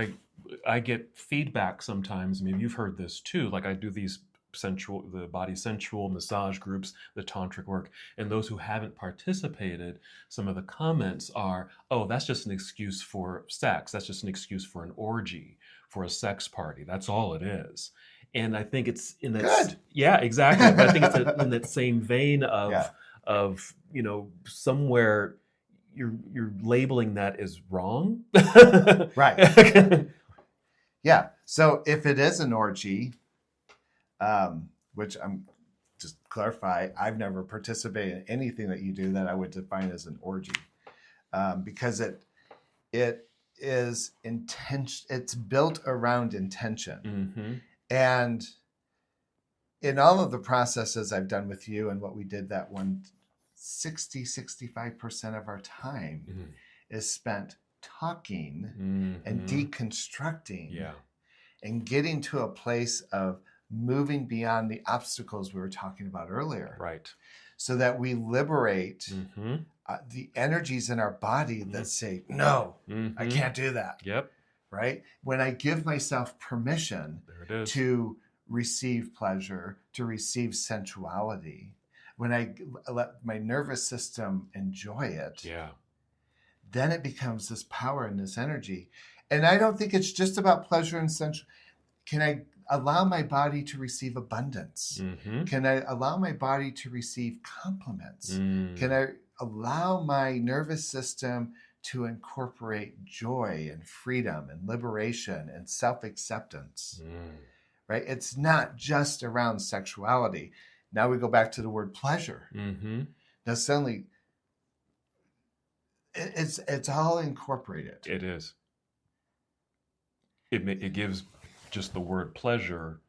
I get feedback sometimes. I mean, you've heard this too. Like I do these the body sensual massage groups, the tantric work, and those who haven't participated, some of the comments are, oh, that's just an excuse for sex. That's just an excuse for an orgy, for a sex party. That's all it is. And I think it's in that. Good. Yeah, exactly. But I think it's in that same vein of Yeah. of, you know, somewhere you're labeling that as wrong. Right. Yeah. So if it is an orgy, which I'm just clarify, I've never participated in anything that you do that I would define as an orgy, because it is intention. It's built around intention. Mm-hmm. And in all of the processes I've done with you and what we did, that 65% of our time is spent talking and deconstructing and getting to a place of moving beyond the obstacles we were talking about earlier. Right. So that we liberate the energies in our body that say, no, I can't do that. Yep. Right? When I give myself permission to receive pleasure, to receive sensuality, when I let my nervous system enjoy it, then it becomes this power and this energy. And I don't think it's just about pleasure and sensuality. Can I allow my body to receive abundance? Can I allow my body to receive compliments? Can I allow my nervous system to incorporate joy and freedom and liberation and self-acceptance? Right? It's not just around sexuality. Now we go back to the word pleasure. Now suddenly, it's all incorporated. It is. It gives just the word pleasure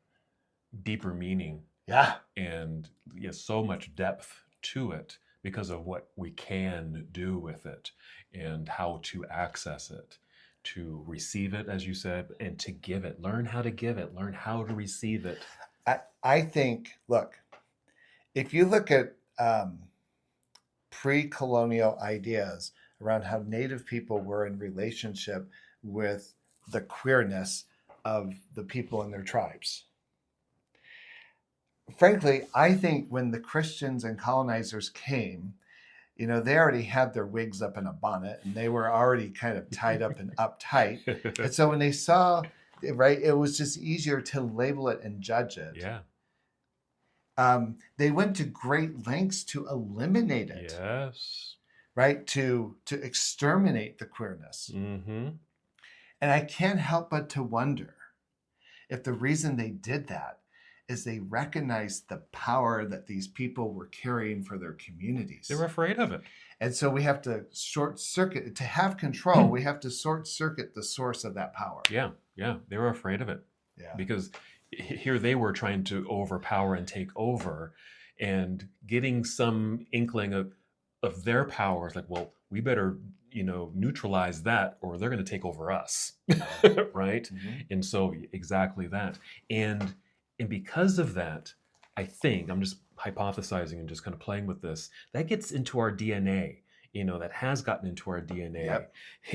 deeper meaning. Yeah. And so much depth to it because of what we can do with it and how to access it, to receive it, as you said, and to give it. Learn how to give it. Learn how to receive it. I think, look, if you look at pre-colonial ideas around how Native people were in relationship with the queerness of the people in their tribes. Frankly, I think when the Christians and colonizers came, they already had their wigs up in a bonnet and they were already kind of tied up and uptight. And so when they saw, right, it was just easier to label it and judge it. Yeah. They went to great lengths to eliminate it. Yes. Right? To exterminate the queerness. Mm-hmm. And I can't help but to wonder if the reason they did that is they recognized the power that these people were carrying for their communities. They were afraid of it. And so we have to short circuit, to have control, we have to short circuit the source of that power. Yeah. They were afraid of it. Yeah. Because here they were trying to overpower and take over, and getting some inkling of their power. It's like, well, we better, neutralize that or they're going to take over us. Right. Mm-hmm. And so exactly that. And because of that, I think, I'm just hypothesizing and just kind of playing with this, that gets into our DNA, that has gotten into our DNA. Yep.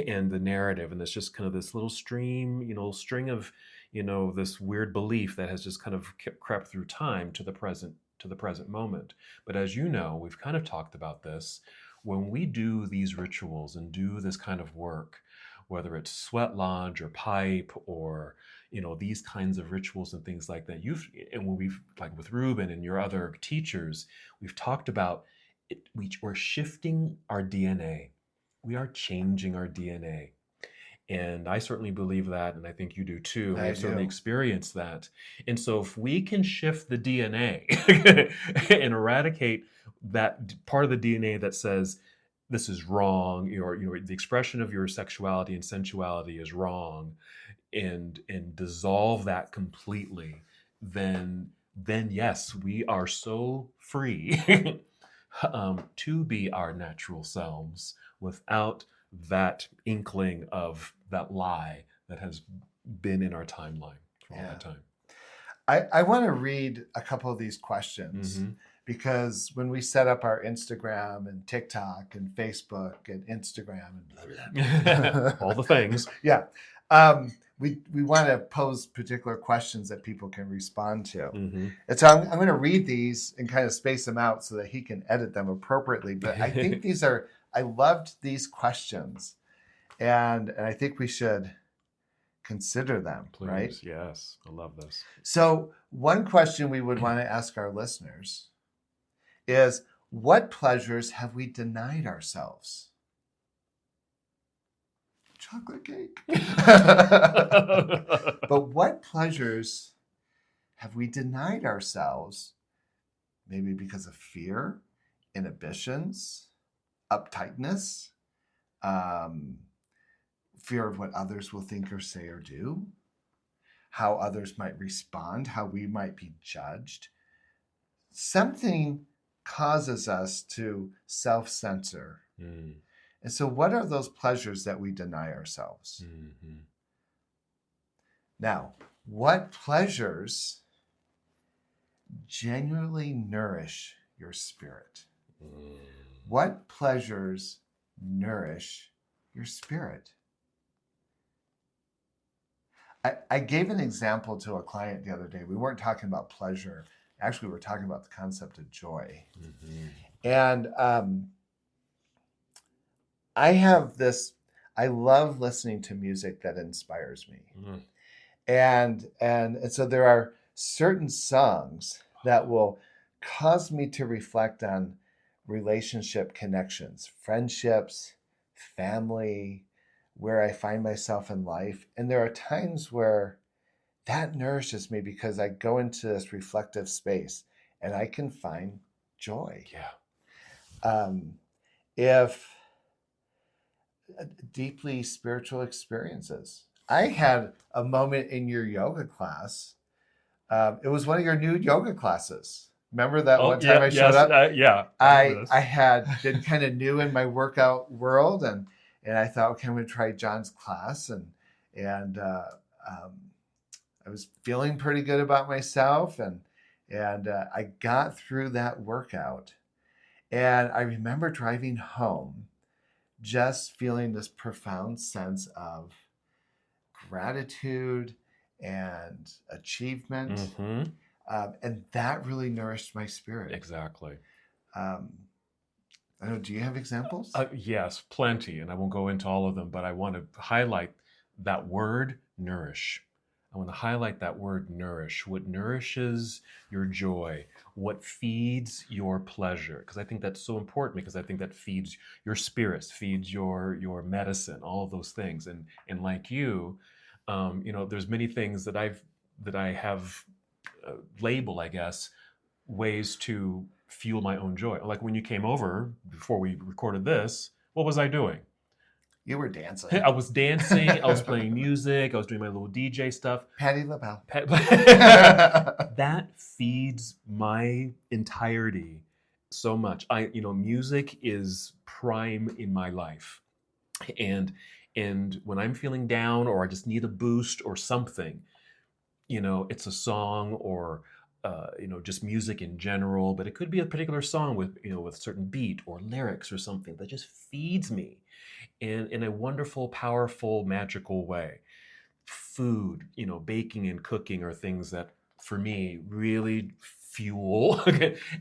And the narrative. And it's just kind of this little stream, string of, this weird belief that has just kind of crept through time to the present moment. But as you know, we've kind of talked about this. When we do these rituals and do this kind of work, whether it's sweat lodge or pipe or, these kinds of rituals and things like that, and when we've, like with Ruben and your other teachers, we've talked about it, we're shifting our DNA. We are changing our DNA. And I certainly believe that, and I think you do too. I've certainly experienced that. And so if we can shift the DNA and eradicate that part of the DNA that says this is wrong, or the expression of your sexuality and sensuality is wrong, and dissolve that completely, then yes, we are so free to be our natural selves without that inkling of that lie that has been in our timeline for all that time. I want to read a couple of these questions. Mm-hmm. Because when we set up our Instagram and TikTok and Facebook and Instagram and blah, blah, blah. All the things. Yeah. We want to pose particular questions that people can respond to. Mm-hmm. And so I'm going to read these and kind of space them out so that he can edit them appropriately. But I think I loved these questions. And I think we should consider them. Please. Right? Yes. I love this. So one question we would want to ask our listeners is, what pleasures have we denied ourselves? Chocolate cake. But what pleasures have we denied ourselves? Maybe because of fear, inhibitions, uptightness, fear of what others will think or say or do, how others might respond, how we might be judged. Something causes us to self-censor. Mm. And so what are those pleasures that we deny ourselves? Mm-hmm. Now, what pleasures genuinely nourish your spirit? Mm. What pleasures nourish your spirit? I gave an example to a client the other day. We weren't talking about pleasure. Actually, we were talking about the concept of joy. Mm-hmm. And I love listening to music that inspires me. Mm. And so there are certain songs that will cause me to reflect on relationship connections, friendships, family, where I find myself in life. And there are times where that nourishes me because I go into this reflective space and I can find joy. Yeah. If deeply spiritual experiences. I had a moment in your yoga class. It was one of your new yoga classes. Remember that one time I showed up? Yeah. I had been kind of new in my workout world, and I thought, okay, I'm going to try John's class, and I was feeling pretty good about myself, and I got through that workout. And I remember driving home, just feeling this profound sense of gratitude and achievement, Mm-hmm. and that really nourished my spirit. Exactly. Um, I don't know, do you have examples? Yes, plenty, and I won't go into all of them, but I want to highlight that word nourish. I want to highlight that word nourish. What nourishes your joy, what feeds your pleasure, because I think that's so important, because I think that feeds your spirits, feeds your medicine, all of those things. And like you, there's many things that I have labeled, I guess, ways to fuel my own joy. Like when you came over before we recorded this, what was I doing? You were dancing. I was dancing. I was playing music. I was doing my little DJ stuff. Patti LaBelle. That feeds my entirety so much. Music is prime in my life, and when I'm feeling down or I just need a boost or something, it's a song or just music in general, but it could be a particular song with with a certain beat or lyrics or something that just feeds me in a wonderful, powerful, magical way. Food, baking and cooking are things that for me really fuel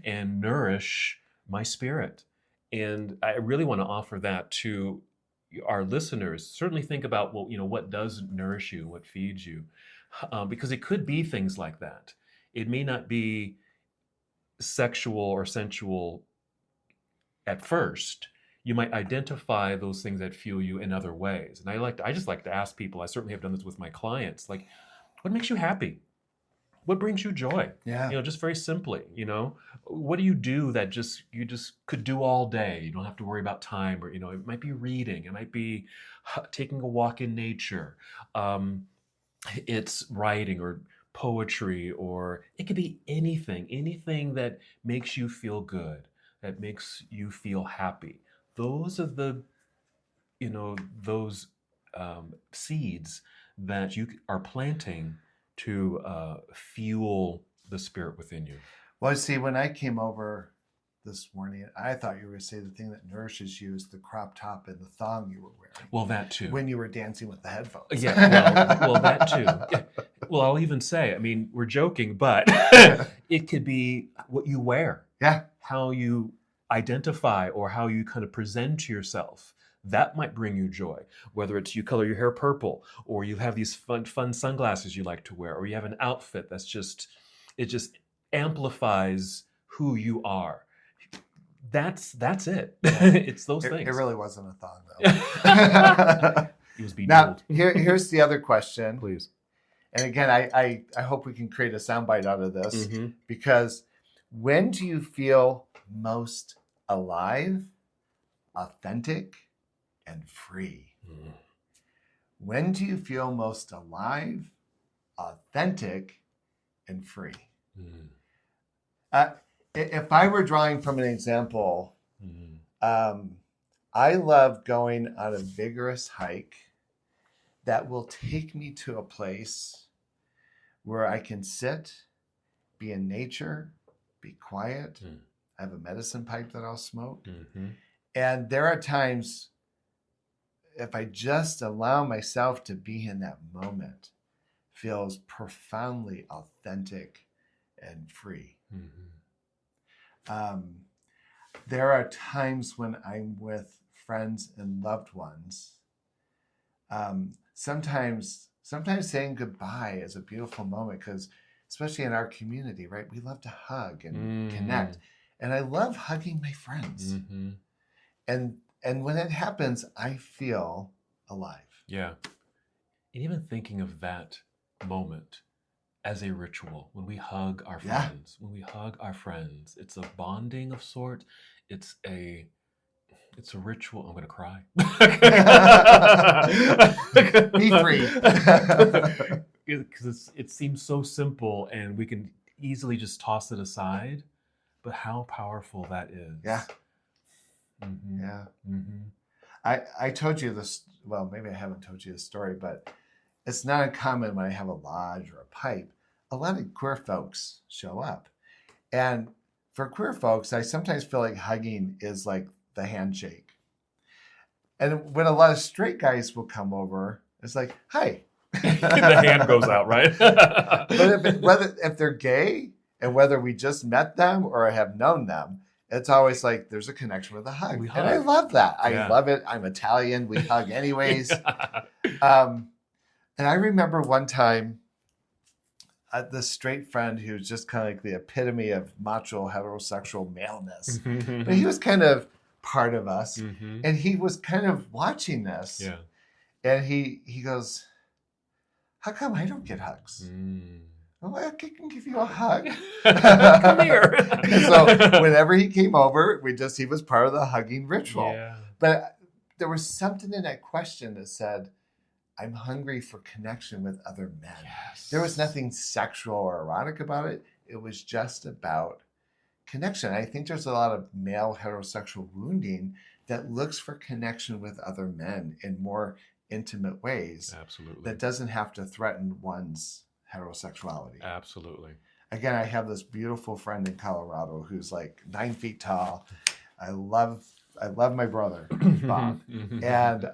and nourish my spirit. And I really want to offer that to our listeners. Certainly think about, well, what does nourish you, what feeds you, because it could be things like that. It may not be sexual or sensual at first. You might identify those things that fuel you in other ways. And I just like to ask people, I certainly have done this with my clients, like, what makes you happy? What brings you joy? Yeah. Just very simply, what do you do that you just could do all day? You don't have to worry about time, or, it might be reading, it might be taking a walk in nature. It's writing or poetry, or it could be anything that makes you feel good, that makes you feel happy. Those are those seeds that you are planting to fuel the spirit within you. Well, see, when I came over this morning, I thought you were going to say the thing that nourishes you is the crop top and the thong you were wearing. Well, that too. When you were dancing with the headphones. Yeah, well, that too. Yeah. Well, I'll even say, I mean, we're joking, but it could be what you wear. Yeah. How you identify or how you kind of present to yourself. That might bring you joy. Whether it's you color your hair purple, or you have these fun sunglasses you like to wear, or you have an outfit it just amplifies who you are. That's it. It's those things. It really wasn't a thong, though. It was being now, here's the other question. Please. And again, I hope we can create a soundbite out of this, because when do you feel most alive, authentic, and free? When do you feel most alive, authentic, and free? If I were drawing from an example, I love going on a vigorous hike that will take me to a place where I can sit, be in nature, be quiet. I have a medicine pipe that I'll smoke. And there are times, if I just allow myself to be in that moment, feels profoundly authentic and free. There are times when I'm with friends and loved ones. Sometimes saying goodbye is a beautiful moment, because especially in our community, right? We love to hug and connect. And I love hugging my friends. And when it happens, I feel alive. Yeah. And even thinking of that moment as a ritual, when we hug our friends, it's a bonding of sort. It's a ritual. I'm going to cry. Be free. Because it seems so simple and we can easily just toss it aside, but how powerful that is. Yeah. Yeah. I told you this, well, maybe I haven't told you this story, but it's not uncommon when I have a lodge or a pipe, a lot of queer folks show up. And for queer folks, I sometimes feel like hugging is like the handshake. And when a lot of straight guys will come over, it's like, hi. The hand goes out, right? But if they're gay and whether we just met them or have known them, it's always like there's a connection with a hug. We And I hug. love that. Yeah. I love it. I'm Italian. We hug anyways. And I remember one time this straight friend who was just kind of like the epitome of macho heterosexual maleness. But he was kind of part of us. And he was kind of watching this. Yeah. And he goes, how come I don't get hugs? Well, I can give you a hug. Come here. So whenever he came over, he was part of the hugging ritual. Yeah. But there was something in that question that said, I'm hungry for connection with other men. Yes. There was nothing sexual or erotic about it. It was just about connection. I think there's a lot of male heterosexual wounding that looks for connection with other men in more intimate ways. Absolutely. That doesn't have to threaten one's heterosexuality. Absolutely. Again, I have this beautiful friend in Colorado who's like 9 feet tall. I love my brother, Bob. And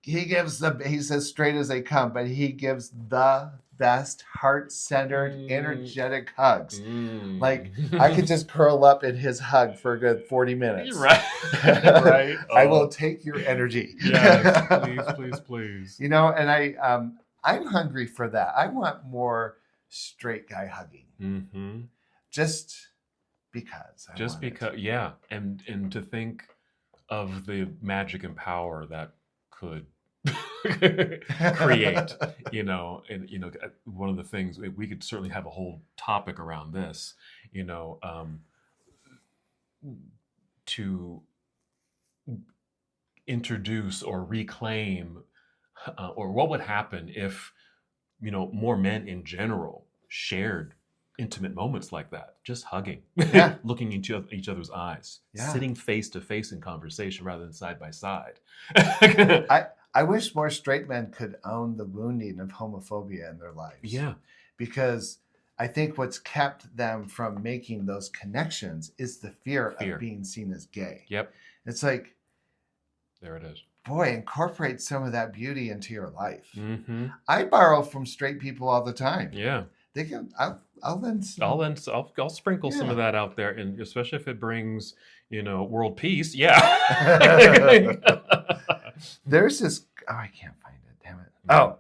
he's as straight as they come, but he gives the best heart-centered, energetic hugs. Like I could just curl up in his hug for a good 40 minutes. Right. Right. I will take your energy. Yes, please. You know, and I'm hungry for that. I want more straight guy hugging. Just because. Yeah. And to think of the magic and power that could create, and one of the things we could certainly have a whole topic around this, to introduce or reclaim, or what would happen if, more men in general shared intimate moments like that, just hugging, looking into each other's eyes, sitting face to face in conversation rather than side by side. I wish more straight men could own the wounding of homophobia in their lives. Yeah. Because I think what's kept them from making those connections is the fear of being seen as gay. Yep. It's like, there it is. Boy, incorporate some of that beauty into your life. I borrow from straight people all the time. Yeah. They can. I'll sprinkle some of that out there, and especially if it brings, world peace. Yeah. There's this. Oh, I can't find it. Damn it. Oh,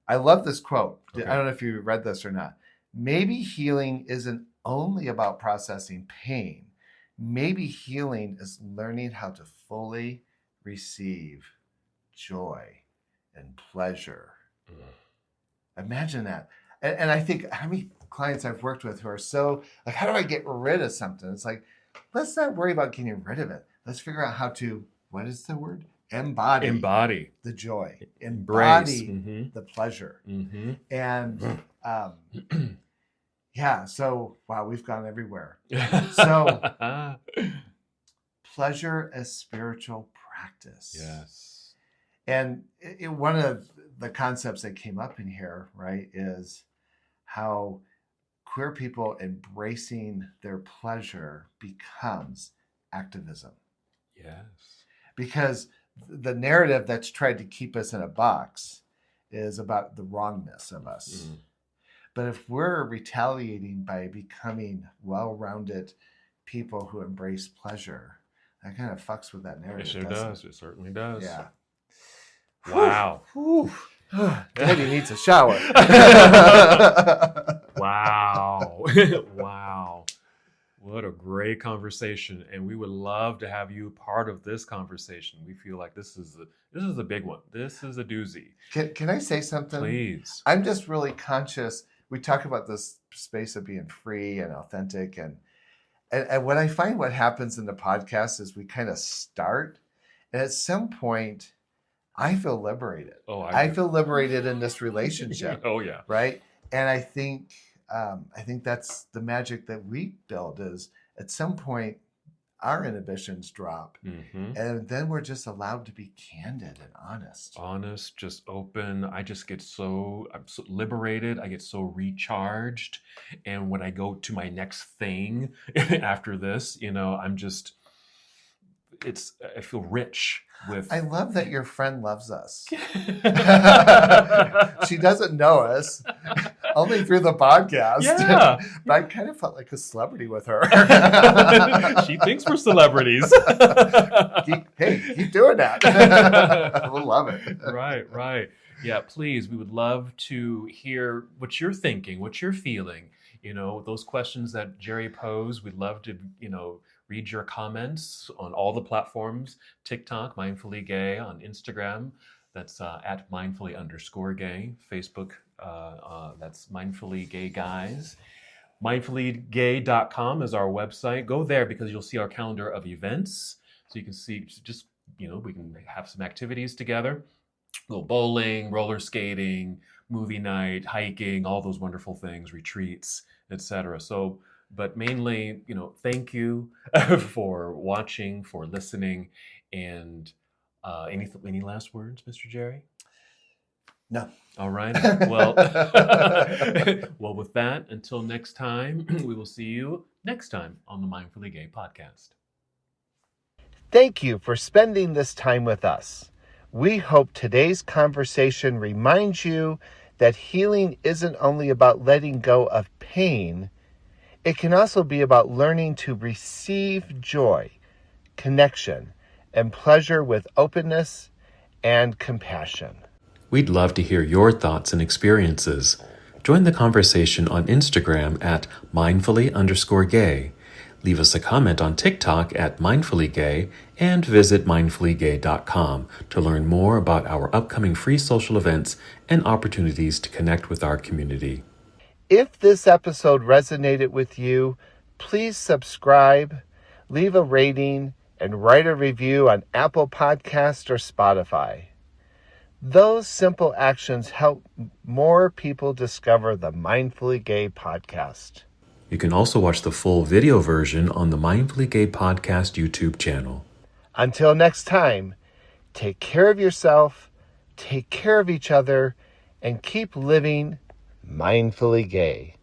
I love this quote. Okay. I don't know if you read this or not. Maybe healing isn't only about processing pain. Maybe healing is learning how to fully receive joy and pleasure. Imagine that. And I think how many clients I've worked with who are so like, how do I get rid of something? It's like, let's not worry about getting rid of it. Let's figure out how to, what is the word? Embody the joy. Embody the pleasure. And so, wow, we've gone everywhere. So pleasure as spiritual practice. Yes. And one of the concepts that came up in here, right, is how queer people embracing their pleasure becomes activism. Yes. Because the narrative that's tried to keep us in a box is about the wrongness of us. But if we're retaliating by becoming well-rounded people who embrace pleasure, that kind of fucks with that narrative. It sure does. It certainly does. Yeah. Wow. Daddy needs a shower. Wow. Wow. What a great conversation. And we would love to have you part of this conversation. We feel like this is a big one. This is a doozy. Can I say something? Please. I'm just really conscious. We talk about this space of being free and authentic. And what I find what happens in the podcast is we kind of start. And at some point, I feel liberated. I feel liberated in this relationship. Oh, yeah. Right. And I think that's the magic that we build is at some point, our inhibitions drop. Mm-hmm. And then we're just allowed to be candid and honest. Honest, just open. I'm so liberated. I get so recharged. And when I go to my next thing after this, I feel rich with. I love that your friend loves us. She doesn't know us, only through the podcast. Yeah. But I kind of felt like a celebrity with her. She thinks we're celebrities. Keep doing that. We'll love it. Right. Yeah, please. We would love to hear what you're thinking, what you're feeling. Those questions that Jerry posed, we'd love to, read your comments on all the platforms. TikTok, Mindfully Gay, on Instagram, that's at mindfully_gay. Facebook, that's Mindfully Gay Guys. Mindfullygay.com is our website. Go there because you'll see our calendar of events. So you can see we can have some activities together. Go bowling, roller skating, movie night, hiking, all those wonderful things, retreats, etc. So, but mainly, thank you for watching, for listening, and any last words, Mr. Jerry? No. All right. Well, well, with that, until next time, we will see you next time on the Mindfully Gay podcast. Thank you for spending this time with us. We hope today's conversation reminds you that healing isn't only about letting go of pain. It can also be about learning to receive joy, connection, and pleasure with openness and compassion. We'd love to hear your thoughts and experiences. Join the conversation on Instagram at mindfully_gay. Leave us a comment on TikTok at mindfullygay and visit mindfullygay.com to learn more about our upcoming free social events and opportunities to connect with our community. If this episode resonated with you, please subscribe, leave a rating, and write a review on Apple Podcasts or Spotify. Those simple actions help more people discover the Mindfully Gay podcast. You can also watch the full video version on the Mindfully Gay podcast YouTube channel. Until next time, take care of yourself, take care of each other, and keep living mindfully gay.